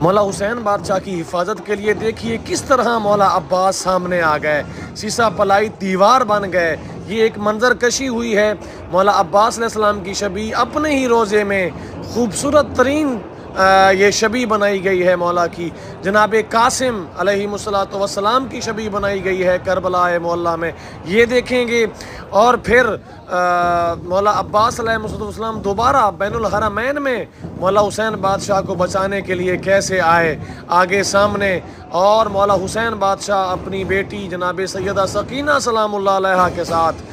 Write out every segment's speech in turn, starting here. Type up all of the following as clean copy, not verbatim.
مولا حسین بادشاہ کی حفاظت کے لیے دیکھیے کس طرح مولا عباس سامنے آ گئے، سیسا پلائی دیوار بن گئے۔ یہ ایک منظر کشی ہوئی ہے۔ مولا عباس علیہ السلام کی شبیہ اپنے ہی روزے میں خوبصورت ترین یہ شبیہ بنائی گئی ہے مولا کی۔ جناب قاسم علیہ السلام کی شبیہ بنائی گئی ہے کربلا معلیٰ میں، یہ دیکھیں گے۔ اور پھر مولا عباس علیہ السلام دوبارہ بین الحرمین میں مولا حسین بادشاہ کو بچانے کے لیے کیسے آئے آگے سامنے، اور مولا حسین بادشاہ اپنی بیٹی جناب سیدہ سکینہ سلام اللہ علیہا کے ساتھ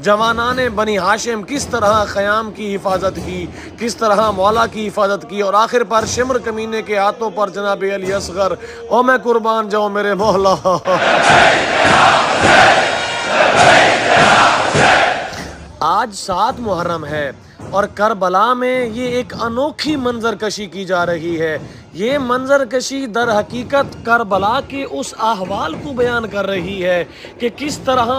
جوانان بنی ہاشم کس طرح خیام کی حفاظت کی، کس طرح مولا کی حفاظت کی، اور آخر پر شمر کمینے کے ہاتھوں پر جناب علی اصغر، او میں قربان جاؤں میرے مولا۔ آج 7 محرم ہے اور کربلا میں یہ ایک انوکھی منظر کشی کی جا رہی ہے۔ یہ منظر کشی در حقیقت کربلا کے اس احوال کو بیان کر رہی ہے کہ کس طرح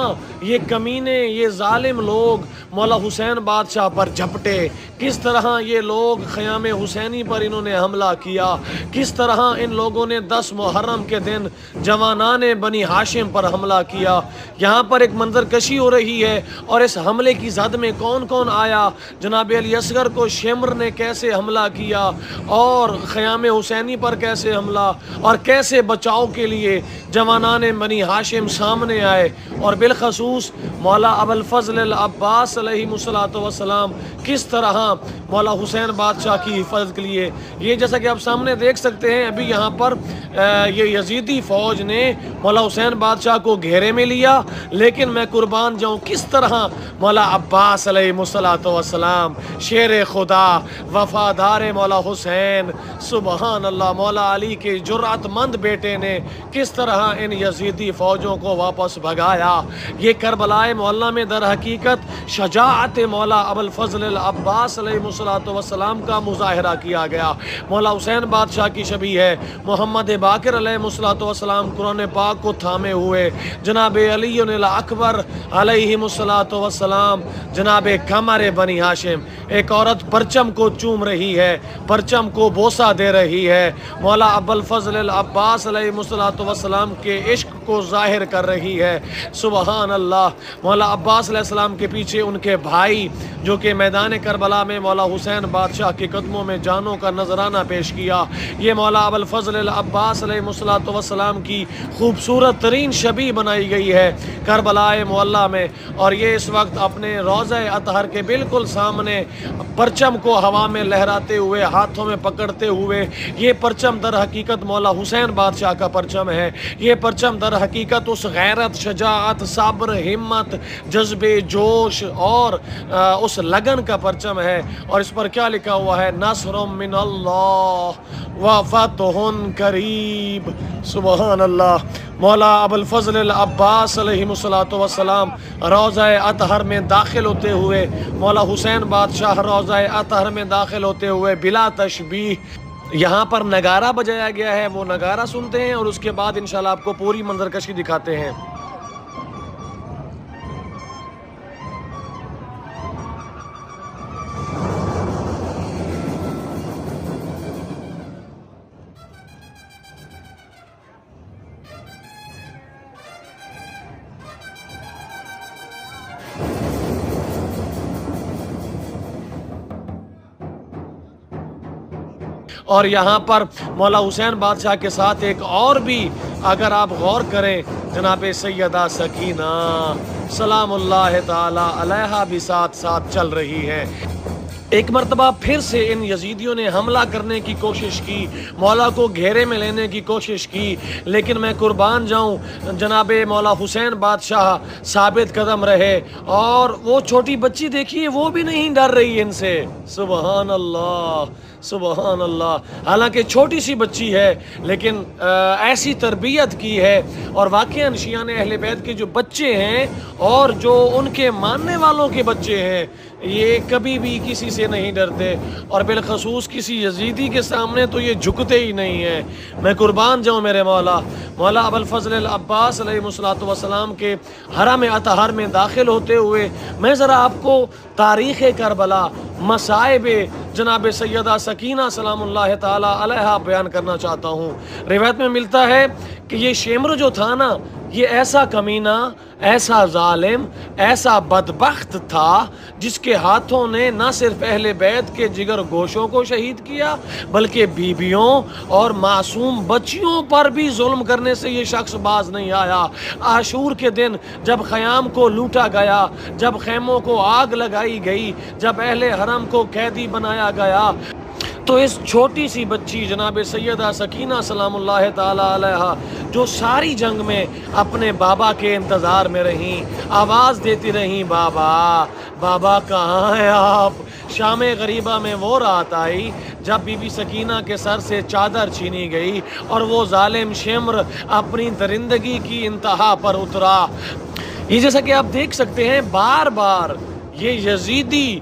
یہ کمینے، یہ ظالم لوگ مولا حسین بادشاہ پر جھپٹے، کس طرح یہ لوگ خیام حسینی پر انہوں نے حملہ کیا، کس طرح ان لوگوں نے 10 محرم کے دن جوانان بنی ہاشم پر حملہ کیا۔ یہاں پر ایک منظر کشی ہو رہی ہے، اور اس حملے کی زد میں کون کون آیا، جناب علی اصغر کو شمر نے کیسے حملہ کیا، اور خیام حسینی پر کیسے حملہ، اور کیسے بچاؤ کے لیے جوانان بنی ہاشم سامنے آئے، اور بالخصوص مولا ابوالفضل العباس علیہ السلام کس طرح مولا حسین بادشاہ کی حفاظت کے لیے۔ یہ جیسا کہ آپ سامنے دیکھ سکتے ہیں، ابھی یہاں پر یہ یزیدی فوج نے مولا حسین بادشاہ کو گھیرے میں لیا، لیکن میں قربان جاؤں کس طرح مولا عباس علیہ السلام شیر خدا، وفادار مولا حسین، سبحان اللہ، مولا علی کے جرأت مند بیٹے نے کس طرح ان یزیدی فوجوں کو واپس بھگایا۔ یہ کربلا معلیٰ میں در حقیقت شجاعت مولا ابوالفضل العباس علیہ السلام کا مظاہرہ کیا گیا۔ مولا حسین بادشاہ کی شبیہ ہے، محمد باقر علیہ السلام قرآن پاک کو تھامے ہوئے، جناب علی الاکبر علیہ السلام، جناب قمر بنی ہاشم، ایک عورت پرچم کو چوم رہی ہے، پرچم کو بوسہ دے رہی ہے، مولا ابوالفضل العباس علیہ السلام کے عشق کو ظاہر کر رہی ہے۔ سبحان اللہ، مولا عباس علیہ السلام کے پیچھے ان کے بھائی جو کہ میدان کربلا میں مولا حسین بادشاہ کے قدموں میں جانوں کا نذرانہ پیش کیا۔ یہ مولا ابوالفضل العباس علیہ السلام کی خوبصورت ترین شبیہ بنائی گئی ہے کربلا معلیٰ میں، اور یہ اس وقت اپنے روضہ اطہر کے بالکل سامنے پرچم کو ہوا میں لہراتے ہوئے، ہاتھوں میں پکڑتے ہوئے، یہ پرچم در حقیقت مولا حسین بادشاہ کا پرچم ہے۔ یہ پرچم در حقیقت اس غیرت، شجاعت، صبر، ہمت، جذبے، جوش اور اس لگن کا پرچم ہے، اور اس پر کیا لکھا ہوا ہے؟ نصر من اللہ وفتح قریب۔ سبحان اللہ۔ مولا ابوالفضل العباس علیہ السلام روضہ اطہر میں داخل ہوتے ہوئے، مولا حسین بادشاہ روضہ اطہر میں داخل ہوتے ہوئے بلا تشبیہ، یہاں پر نگارہ بجایا گیا ہے، وہ نگارہ سنتے ہیں، اور اس کے بعد انشاءاللہ آپ کو پوری منظر کشی دکھاتے ہیں۔ اور یہاں پر مولا حسین بادشاہ کے ساتھ ایک اور بھی اگر آپ غور کریں، جناب سیدہ سکینہ سلام اللہ تعالی علیہا بھی ساتھ ساتھ چل رہی ہے۔ ایک مرتبہ پھر سے ان یزیدیوں نے حملہ کرنے کی کوشش کی، مولا کو گھیرے میں لینے کی کوشش کی، لیکن میں قربان جاؤں جناب مولا حسین بادشاہ ثابت قدم رہے، اور وہ چھوٹی بچی دیکھیے وہ بھی نہیں ڈر رہی ان سے۔ سبحان اللہ، سبحان اللہ۔ حالانکہ چھوٹی سی بچی ہے، لیکن ایسی تربیت کی ہے، اور واقعاً شیعان اہل بیت کے جو بچے ہیں اور جو ان کے ماننے والوں کے بچے ہیں، یہ کبھی بھی کسی سے نہیں ڈرتے، اور بالخصوص کسی یزیدی کے سامنے تو یہ جھکتے ہی نہیں ہیں۔ میں قربان جاؤں میرے مولا ابوالفضل العباس علیہ السلام کے حرم اطہر میں داخل ہوتے ہوئے میں ذرا آپ کو تاریخ کربلا، مصائب جناب سیدہ سکینہ سلام اللہ تعالی علیہا بیان کرنا چاہتا ہوں۔ روایت میں ملتا ہے کہ یہ شمر جو تھا نا، یہ ایسا کمینہ، ایسا ظالم، ایسا بدبخت تھا جس کے ہاتھوں نے نہ صرف اہل بیت کے جگر گوشوں کو شہید کیا، بلکہ بیویوں اور معصوم بچیوں پر بھی ظلم کرنے سے یہ شخص باز نہیں آیا۔ عاشور کے دن جب خیام کو لوٹا گیا، جب خیموں کو آگ لگائی گئی، جب اہل حرم کو قیدی بنایا گیا، تو اس چھوٹی سی بچی جناب سیدہ سکینہ سلام اللہ تعالی علیہا، جو ساری جنگ میں اپنے بابا کے انتظار میں رہیں، آواز دیتی رہیں، بابا بابا کہاں ہیں آپ؟ شام غریبہ میں وہ رات آئی جب بی بی سکینہ کے سر سے چادر چھینی گئی اور وہ ظالم شمر اپنی درندگی کی انتہا پر اترا۔ یہ جیسا کہ آپ دیکھ سکتے ہیں، بار بار یہ یزیدی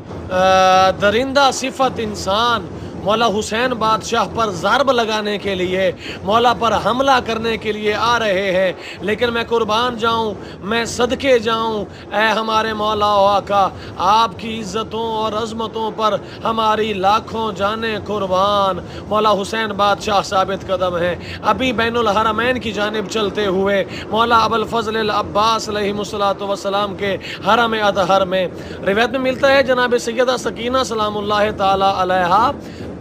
درندہ صفت انسان مولا حسین بادشاہ پر ضرب لگانے کے لیے، مولا پر حملہ کرنے کے لیے آ رہے ہیں، لیکن میں قربان جاؤں، میں صدقے جاؤں، اے ہمارے مولا و آقا، آپ کی عزتوں اور عظمتوں پر ہماری لاکھوں جانیں قربان۔ مولا حسین بادشاہ ثابت قدم ہیں، ابھی بین الحرمین کی جانب چلتے ہوئے مولا ابوالفضل العباس علیہ السلام کے حرم اطہر میں روایت میں ملتا ہے جناب سیدہ سکینہ سلام اللہ تعالی علیہا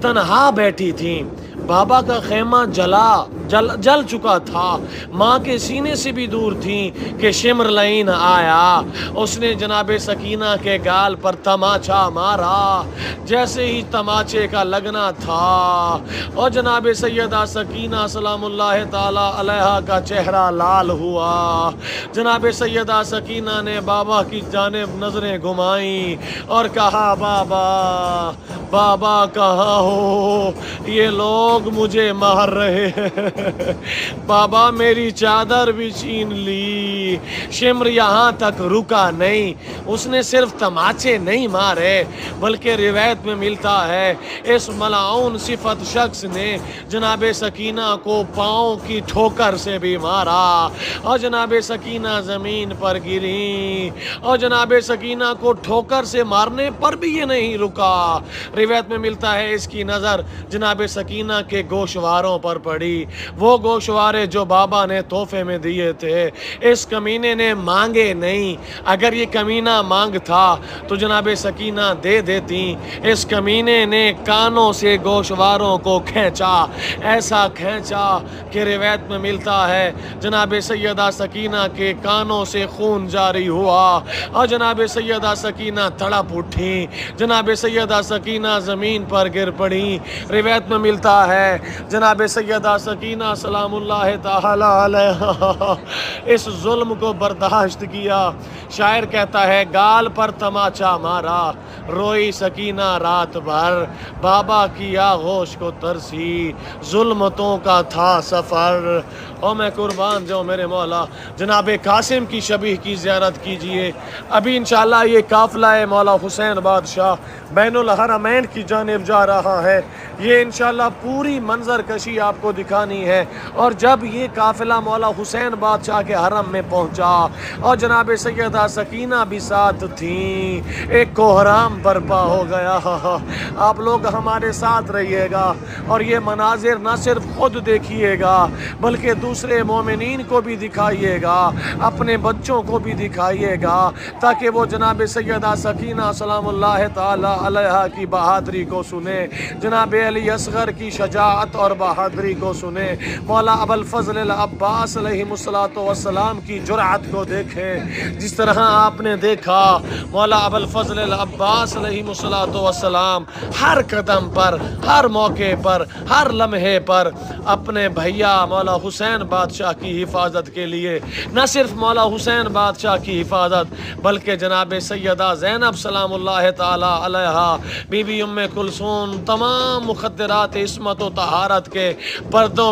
تنہا بیٹھی تھیں، بابا کا خیمہ جل چکا تھا، ماں کے سینے سے بھی دور تھیں کہ شمر لعین آیا، اس نے جناب سکینہ کے گال پر تماچا مارا، جیسے ہی تماچے کا لگنا تھا اور جناب سیدہ سکینہ سلام اللہ تعالی علیہا کا چہرہ لال ہوا، جناب سیدہ سکینہ نے بابا کی جانب نظریں گھمائیں اور کہا، بابا کہاں ہو؟ یہ لوگ مجھے مار رہے ہیں، بابا میری چادر بھی چھین لی۔ شمر یہاں تک رکا نہیں، اس نے صرف تماچے نہیں مارے بلکہ روایت میں ملتا ہے اس ملعون صفت شخص نے جناب سکینہ کو پاؤں کی ٹھوکر سے بھی مارا اور جناب سکینہ زمین پر گری، اور جناب سکینہ کو ٹھوکر سے مارنے پر بھی یہ نہیں رکا۔ روایت میں ملتا ہے اس کی نظر جناب سکینہ کے گوشواروں پر پڑی، وہ گوشوارے جو بابا نے تحفے میں دیے تھے۔ اس کمینے نے مانگے نہیں، اگر یہ کمینہ مانگ تھا تو جناب سکینہ دے دیتی، اس کمینے نے کانوں سے گوشواروں کو کھینچا، ایسا کھینچا کہ روایت میں ملتا ہے جناب سیدہ سکینہ کے کانوں سے خون جاری ہوا اور جناب سیدہ سکینہ تڑپ اٹھی، جناب سیدہ سکینہ زمین پر گر پڑی۔ روایت میں ملتا ہے جناب سیدہ سکینہ سلام اللہ تعالی علیہا اس ظلم کو برداشت کیا۔ شاعر کہتا ہے، گال پر تماچا مارا، روئی سکینہ رات بھر، بابا کی آغوش کو ترسی، ظلمتوں کا تھا سفر۔ اور میں قربان جاؤں میرے مولا، جناب قاسم کی شبیہ کی زیارت کیجئے۔ ابھی انشاءاللہ یہ قافلہ مولا حسین بادشاہ بین الحرمین کی جانب جا رہا ہے، یہ انشاءاللہ پوری منظر کشی آپ کو دکھانی ہے۔ اور جب یہ قافلہ مولا حسین بادشاہ کے حرم میں پہنچا اور جناب سیدہ سکینہ بھی ساتھ تھیں، ایک کوہرام برپا ہو گیا۔ آپ لوگ ہمارے ساتھ رہیے گا اور یہ مناظر نہ صرف خود دیکھیے گا بلکہ دوسرے مومنین کو بھی دکھائیے گا، اپنے بچوں کو بھی دکھائیے گا، تاکہ وہ جناب سیدہ سکینہ سلام اللہ تعالی علیہا کی بہادری کو سنے، جناب علی اصغر کی شجاعت اور بہادری کو سنے، مولا ابوالفضل العباس علیہ السلام کی جرأت کو دیکھیں، جس طرح آپ نے دیکھا مولا ابوالفضل العباس علیہ السلام ہر قدم پر، ہر موقع پر، ہر لمحے پر اپنے بھیا مولا حسین بادشاہ کی حفاظت کے لیے، نہ صرف مولا حسین بادشاہ کی حفاظت بلکہ جناب سیدہ زینب سلام اللہ تعالی علیہا، بی بی ام کلثوم، تمام مخدرات عصمت و طہارت کے پردوں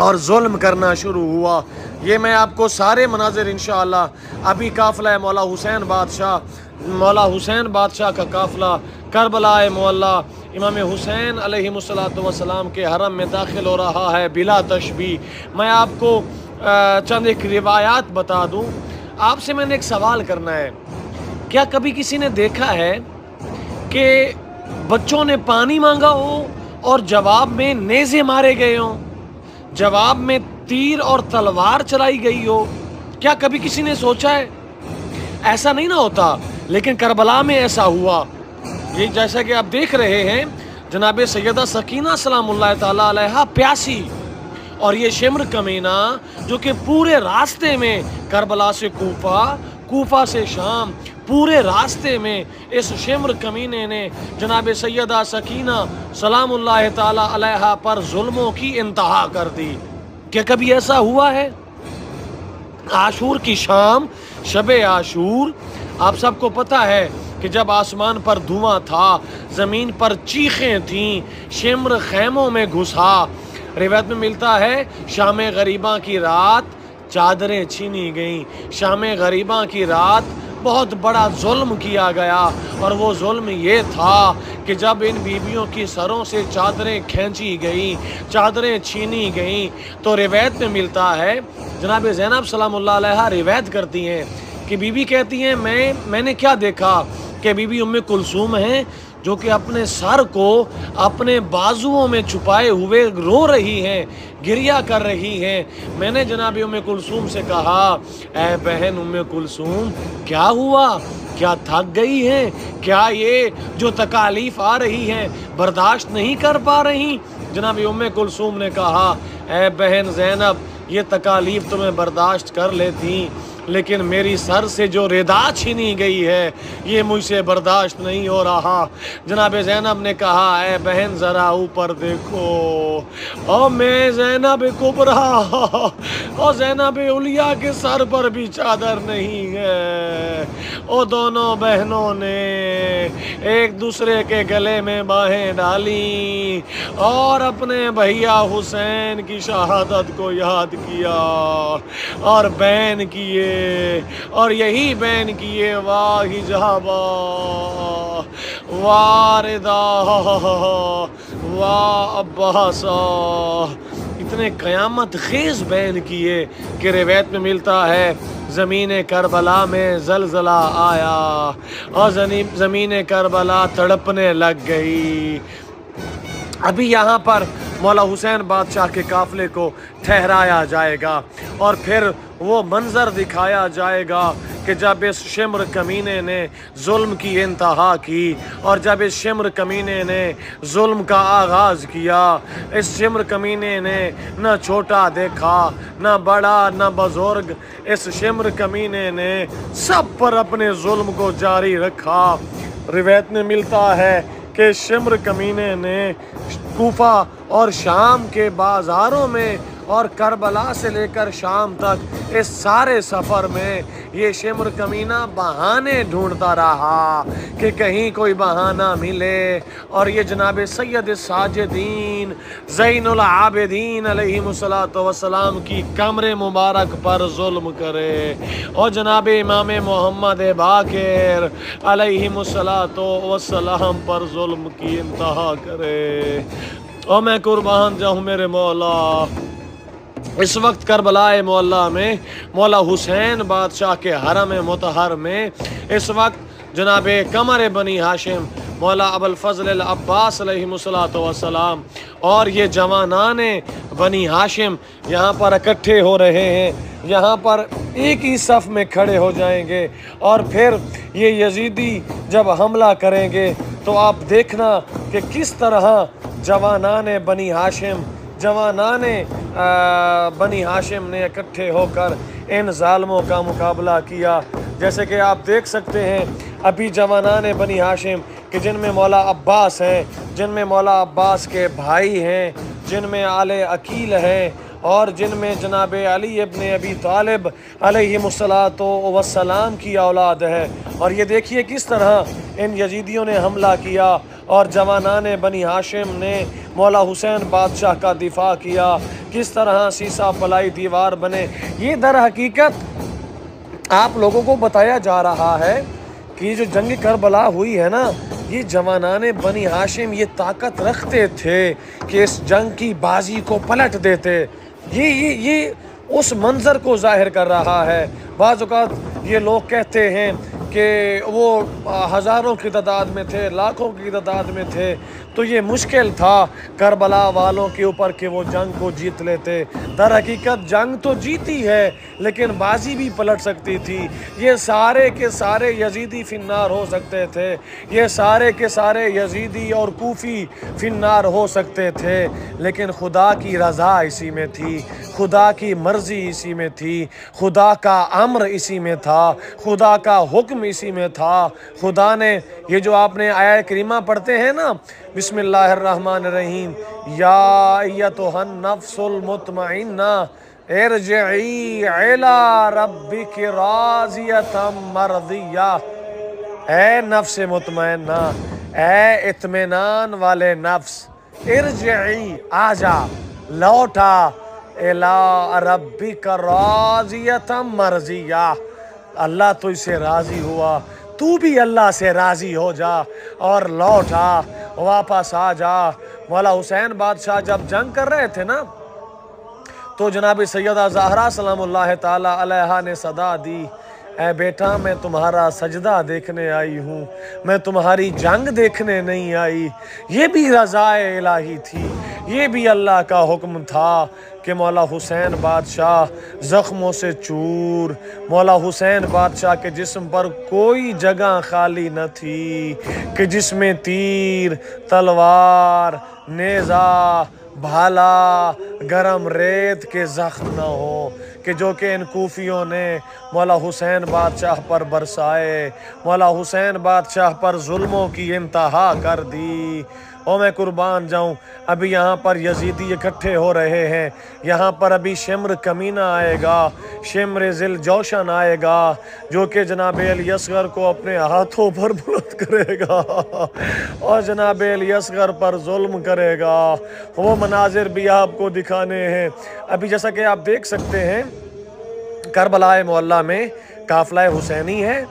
اور ظلم کرنا شروع ہوا۔ یہ میں آپ کو سارے مناظر انشاءاللہ ابھی قافلہ مولا حسین بادشاہ کا قافلہ کربلا معلیٰ امام حسین علیہ السلام کے حرم میں داخل ہو رہا ہے بلا تشبیہ۔ میں آپ کو چند ایک روایات بتا دوں۔ آپ سے میں نے ایک سوال کرنا ہے، کیا کبھی کسی نے دیکھا ہے کہ بچوں نے پانی مانگا ہو اور جواب میں نیزے مارے گئے ہوں، جواب میں تیر اور تلوار چلائی گئی ہو؟ کیا کبھی کسی نے سوچا ہے؟ ایسا نہیں نہ ہوتا، لیکن کربلا میں ایسا ہوا۔ یہ جیسا کہ آپ دیکھ رہے ہیں، جناب سیدہ سکینہ سلام اللہ تعالیٰ علیہا پیاسی، اور یہ شمر کمینہ جو کہ پورے راستے میں کربلا سے کوفہ سے شام، پورے راستے میں اس شمر کمینے نے جناب سیدہ سکینہ سلام اللہ تعالیٰ علیہا پر ظلموں کی انتہا کر دی۔ کیا کبھی ایسا ہوا ہے؟ عاشور کی شام، شب عاشور، آپ سب کو پتہ ہے کہ جب آسمان پر دھواں تھا، زمین پر چیخیں تھیں، شمر خیموں میں گھسا۔ روایت میں ملتا ہے شام غریباں کی رات چادریں چھینی گئیں۔ شام غریباں کی رات بہت بڑا ظلم کیا گیا، اور وہ ظلم یہ تھا کہ جب ان بیویوں کی سروں سے چادریں کھینچی گئیں، چادریں چھینی گئیں، تو روایت میں ملتا ہے جناب زینب سلام اللہ علیہا روایت کرتی ہیں کہ بی بی کہتی ہیں میں نے کیا دیکھا کہ بی بی ام کلثوم ہیں جو کہ اپنے سر کو اپنے بازوؤں میں چھپائے ہوئے رو رہی ہیں، گریہ کر رہی ہیں۔ میں نے جناب ام کلثوم سے کہا، اے بہن ام کلثوم، کیا ہوا؟ کیا تھک گئی ہیں؟ کیا یہ جو تکالیف آ رہی ہیں برداشت نہیں کر پا رہی؟ جناب ام کلثوم نے کہا، اے بہن زینب، یہ تکالیف تمہیں برداشت کر لیتی، لیکن میری سر سے جو ردا چھینی گئی ہے یہ مجھ سے برداشت نہیں ہو رہا۔ جناب زینب نے کہا، اے بہن ذرا اوپر دیکھو، اور میں زینب کبریٰ اور زینب علیٰ کے سر پر بھی چادر نہیں ہے۔ اور دونوں بہنوں نے ایک دوسرے کے گلے میں باہیں ڈالی اور اپنے بھیا حسین کی شہادت کو یاد کیا اور بین کیے، اور یہی بین کیے، واہ حجابا واردہ واہ عباسا، اتنے قیامت خیز بین کیے کہ روایت میں ملتا ہے زمین کربلا میں زلزلہ آیا اور زمین کربلا تڑپنے لگ گئی۔ ابھی یہاں پر مولا حسین بادشاہ کے قافلے کو ٹھہرایا جائے گا، اور پھر وہ منظر دکھایا جائے گا کہ جب اس شمر کمینے نے ظلم کی انتہا کی، اور جب اس شمر کمینے نے ظلم کا آغاز کیا، اس شمر کمینے نے نہ چھوٹا دیکھا، نہ بڑا، نہ بزرگ، اس شمر کمینے نے سب پر اپنے ظلم کو جاری رکھا۔ روایت میں ملتا ہے کہ شمر کمینے نے کوفہ اور شام کے بازاروں میں اور کربلا سے لے کر شام تک اس سارے سفر میں یہ شمر کمینہ بہانے ڈھونڈتا رہا کہ کہیں کوئی بہانہ ملے اور یہ جناب سید الساجدین زین العابدین علیہ السلام کی کمر مبارک پر ظلم کرے اور جناب امام محمد باقر علیہ السلام پر ظلم کی انتہا کرے۔ اور میں قربان جاؤں میرے مولا، اس وقت کربلا معلیٰ میں مولا حسین بادشاہ کے حرم مطہر میں اس وقت جناب قمر بنی ہاشم مولا ابوالفضل العباس علیہ السلام اور یہ جوانان بنی ہاشم یہاں پر اکٹھے ہو رہے ہیں، یہاں پر ایک ہی صف میں کھڑے ہو جائیں گے، اور پھر یہ یزیدی جب حملہ کریں گے تو آپ دیکھنا کہ کس طرح جوانان بنی ہاشم نے اکٹھے ہو کر ان ظالموں کا مقابلہ کیا۔ جیسے کہ آپ دیکھ سکتے ہیں ابھی جوانان بنی ہاشم کہ جن میں مولا عباس ہیں، جن میں مولا عباس کے بھائی ہیں، جن میں آل عقیل ہیں، اور جن میں جناب علی ابن ابی طالب علیہم کی اولاد ہے۔ اور یہ دیکھیے کس طرح ان یزیدیوں نے حملہ کیا اور جوانان بنی ہاشم نے مولا حسین بادشاہ کا دفاع کیا، کس طرح سیسا پلائی دیوار بنے۔ یہ در حقیقت آپ لوگوں کو بتایا جا رہا ہے کہ یہ جو جنگ کربلا ہوئی ہے نا، یہ جوانان بنی ہاشم یہ طاقت رکھتے تھے کہ اس جنگ کی بازی کو پلٹ دیتے۔ یہ اس منظر کو ظاہر کر رہا ہے۔ بعض اوقات یہ لوگ کہتے ہیں کہ وہ ہزاروں کی تعداد میں تھے، لاکھوں کی تعداد میں تھے، تو یہ مشکل تھا کربلا والوں کے اوپر کہ وہ جنگ کو جیت لیتے۔ در حقیقت جنگ تو جیتی ہے لیکن بازی بھی پلٹ سکتی تھی۔ یہ سارے کے سارے یزیدی فی النار ہو سکتے تھے، یہ سارے کے سارے یزیدی اور کوفی فی النار ہو سکتے تھے، لیکن خدا کی رضا اسی میں تھی، خدا کی مرضی اسی میں تھی، خدا کا امر اسی میں تھا، خدا کا حکم اسی میں تھا۔ خدا نے یہ جو آپ نے آیت کریمہ پڑھتے ہیں نا، بسم اللہ الرحمن الرحیم، یا ایتھا النفس المطمئنہ ارجعی الی ربک راضیۃ مرضیہ، اے نفس مطمئنہ، اے اطمینان والے نفس، ارجعی آجا، لوٹا، الی ربک راضیۃ مرضیہ، اللہ تو اس سے راضی ہوا، تو بھی اللہ سے راضی ہو جا اور لوٹا، واپس آ جا۔ مولا حسین بادشاہ جب جنگ کر رہے تھے نا، تو جناب سیدہ زہرا سلام اللہ تعالی علیہا نے صدا دی، اے بیٹا میں تمہارا سجدہ دیکھنے آئی ہوں، میں تمہاری جنگ دیکھنے نہیں آئی۔ یہ بھی رضا الہی تھی، یہ بھی اللہ کا حکم تھا کہ مولا حسین بادشاہ زخموں سے چور، مولا حسین بادشاہ کے جسم پر کوئی جگہ خالی نہ تھی کہ جس میں تیر، تلوار، نیزہ، بھالا، گرم ریت کے زخم نہ ہو، کہ جو کہ ان کوفیوں نے مولا حسین بادشاہ پر برسائے، مولا حسین بادشاہ پر ظلموں کی انتہا کر دی۔ او میں قربان جاؤں، ابھی یہاں پر یزیدی اکٹھے ہو رہے ہیں، یہاں پر ابھی شمر کمینہ آئے گا، شمر ذل جوشن آئے گا، جو کہ جناب علی اصغر کو اپنے ہاتھوں پر بلند کرے گا اور جناب علی اصغر پر ظلم کرے گا۔ وہ مناظر بھی آپ کو دکھانے ہیں۔ ابھی جیسا کہ آپ دیکھ سکتے ہیں، کربلا معلیٰ میں قافلہ حسینی ہے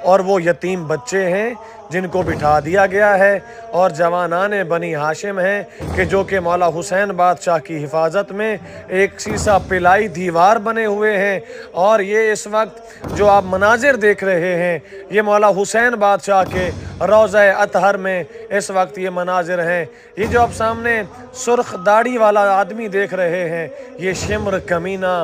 اور وہ یتیم بچے ہیں جن کو بٹھا دیا گیا ہے، اور جوانان بنی ہاشم ہیں کہ جو کہ مولا حسین بادشاہ کی حفاظت میں ایک سیسا پلائی دیوار بنے ہوئے ہیں۔ اور یہ اس وقت جو آپ مناظر دیکھ رہے ہیں، یہ مولا حسین بادشاہ کے روضہ اطہر میں اس وقت یہ مناظر ہیں۔ یہ جو آپ سامنے سرخ داڑھی والا آدمی دیکھ رہے ہیں، یہ شمر کمینہ،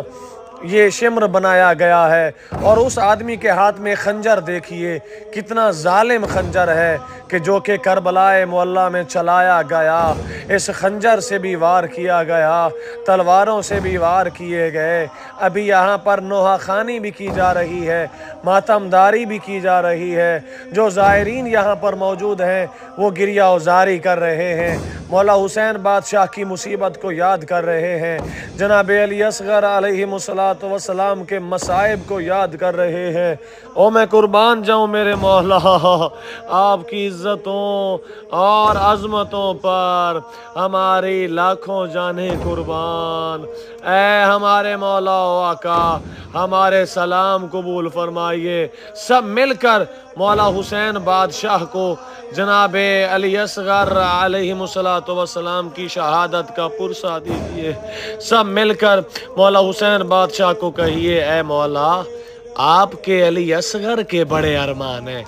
یہ شمر بنایا گیا ہے، اور اس آدمی کے ہاتھ میں خنجر دیکھیے، کتنا ظالم خنجر ہے کہ جو کہ کربلا معلیٰ میں چلایا گیا۔ اس خنجر سے بھی وار کیا گیا، تلواروں سے بھی وار کیے گئے۔ ابھی یہاں پر نوحہ خوانی بھی کی جا رہی ہے، ماتم داری بھی کی جا رہی ہے۔ جو زائرین یہاں پر موجود ہیں وہ گریہ وزاری کر رہے ہیں، مولا حسین بادشاہ کی مصیبت کو یاد کر رہے ہیں، جناب علی اصغر علیہ السلام کے مصائب کو یاد کر رہے ہیں۔ او میں قربان جاؤں میرے مولا، آپ کی عزتوں اور عظمتوں پر ہماری لاکھوں جانیں قربان۔ اے ہمارے مولا و آقا، ہمارے سلام قبول فرمائیے۔ سب مل کر مولا حسین بادشاہ کو جناب علی اصغر علیہ السلام کی شہادت کا پرسہ دیجیے۔ سب مل کر مولا حسین بادشاہ کو کہیے، اے مولا آپ کے علی اصغر کے بڑے ارمان ہیں،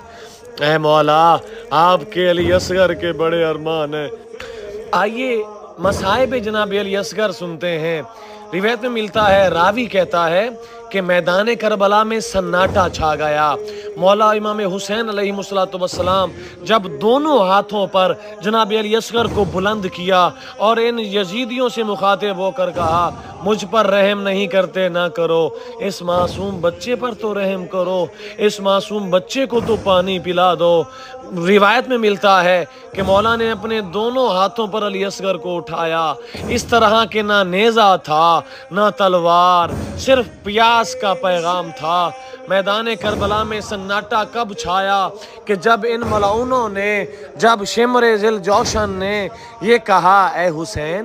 اے مولا آپ کے علی اصغر کے بڑے ارمان ہیں۔ آئیے مصائب جناب علی اصغر سنتے ہیں۔ روایت میں ملتا ہے، راوی کہتا ہے کہ کہ میدان کربلا میں سناٹا چھا گیا۔ مولا امام حسین علیہ السلام جب دونوں ہاتھوں پر جناب علی اصغر کو بلند کیا اور ان یزیدیوں سے مخاطب ہو کر کہا مجھ پر رحم نہیں کرتے نہ کرو، اس معصوم بچے پر تو رحم کرو، اس معصوم بچے کو تو پانی پلا دو۔ روایت میں ملتا ہے کہ مولا نے اپنے دونوں ہاتھوں پر علی اصغر کو اٹھایا، اس طرح کہ نہ نیزہ تھا نہ تلوار، صرف پیاس کا پیغام تھا۔ میدان کربلا میں سناٹا کب چھایا کہ جب ان ملعونوں نے، جب شمر ذل جوشن نے یہ کہا اے حسین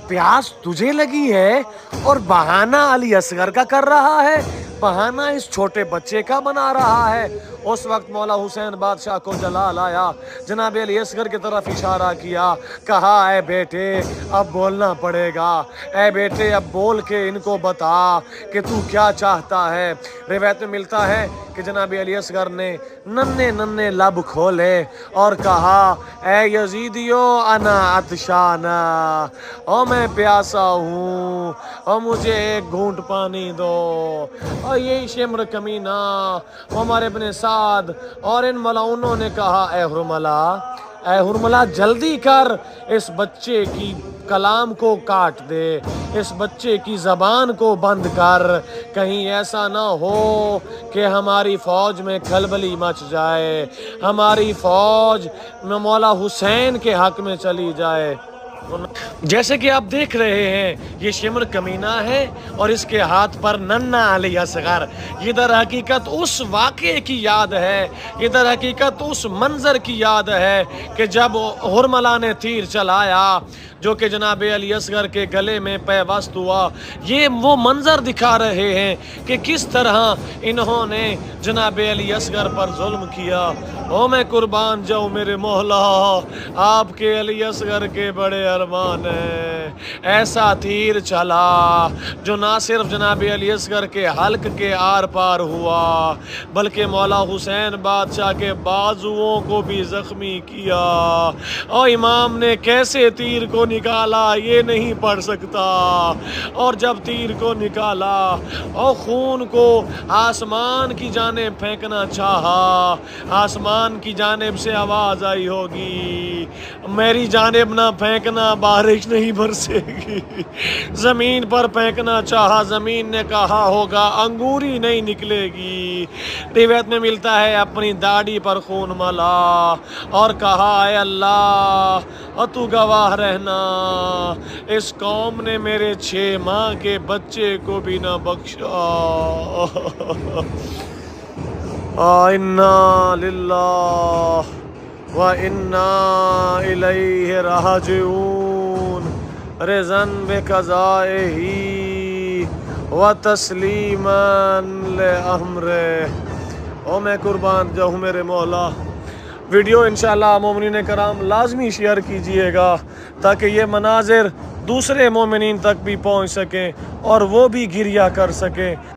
پیاس تجھے لگی ہے اور بہانہ علی اصغر کا کر رہا ہے، بہانہ اس چھوٹے بچے کا بنا رہا ہے۔ اس وقت مولا حسین بادشاہ کو جلال آیا، جناب علی اصغر کی طرف اشارہ کیا، کہا اے بیٹے اب بولنا پڑے گا، اے بیٹے اب بول کے ان کو بتا کہ تو کیا چاہتا ہے۔ روایت میں ملتا ہے کہ جناب علی اصغر نے ننھے لب کھولے اور کہا اے یزیدیو انا عطشانا، او میں پیاسا ہوں اور مجھے ایک گھونٹ پانی دو۔ اور یہی شمر کمینہ عمر ابن سعد اور ان ملعونوں نے کہا اے حرملہ جلدی کر، اس بچے کی کلام کو کاٹ دے، اس بچے کی زبان کو بند کر، کہیں ایسا نہ ہو کہ ہماری فوج میں کھلبلی مچ جائے، ہماری فوج مولا حسین کے حق میں چلی جائے۔ جیسے کہ آپ دیکھ رہے ہیں یہ شمر کمینہ ہے اور اس کے ہاتھ پر ننھا علی اصغر، یہ در حقیقت اس واقعے کی یاد ہے، یہ در حقیقت اس منظر کی یاد ہے کہ جب حرملہ نے تیر چلایا جو کہ جناب علی اصغر کے گلے میں پیوست ہوا۔ یہ وہ منظر دکھا رہے ہیں کہ کس طرح انہوں نے جناب علی اصغر پر ظلم کیا۔ او میں قربان جاؤں میرے مولا، آپ کے علی اصغر کے بڑے ارمان ہیں۔ ایسا تیر چلا جو نہ صرف جناب علی اصغر کے حلق کے آر پار ہوا بلکہ مولا حسین بادشاہ کے بازوؤں کو بھی زخمی کیا۔ اور امام نے کیسے تیر کو نکالا یہ نہیں پڑھ سکتا، اور جب تیر کو نکالا اور خون کو آسمان کی جانب پھینکنا چاہا، آسمان کی جانب سے آواز آئی ہوگی میری جانب نہ پھینکنا بارش نہیں برسے گی۔ زمین پر پھینکنا چاہا، زمین نے کہا ہوگا انگوری نہیں نکلے گی۔ روایت میں ملتا ہے اپنی داڑھی پر خون ملا اور کہا اے اللہ اور تو گواہ رہنا، اس قوم نے میرے 6 ماہ کے بچے کو بھی نہ بخشا۔ اِنَّا لِلَّهِ وَإِنَّا إِلَيْهِ رَاجِعُونَ رِضًا بِقَضَائِهِ وَتَسْلِيمًا لِأَمْرِهِ۔ او میں قربان جاؤں میرے مولا، ویڈیو انشاءاللہ مومنین کرام لازمی شیئر کیجئے گا تاکہ یہ مناظر دوسرے مومنین تک بھی پہنچ سکیں اور وہ بھی گریہ کر سکیں۔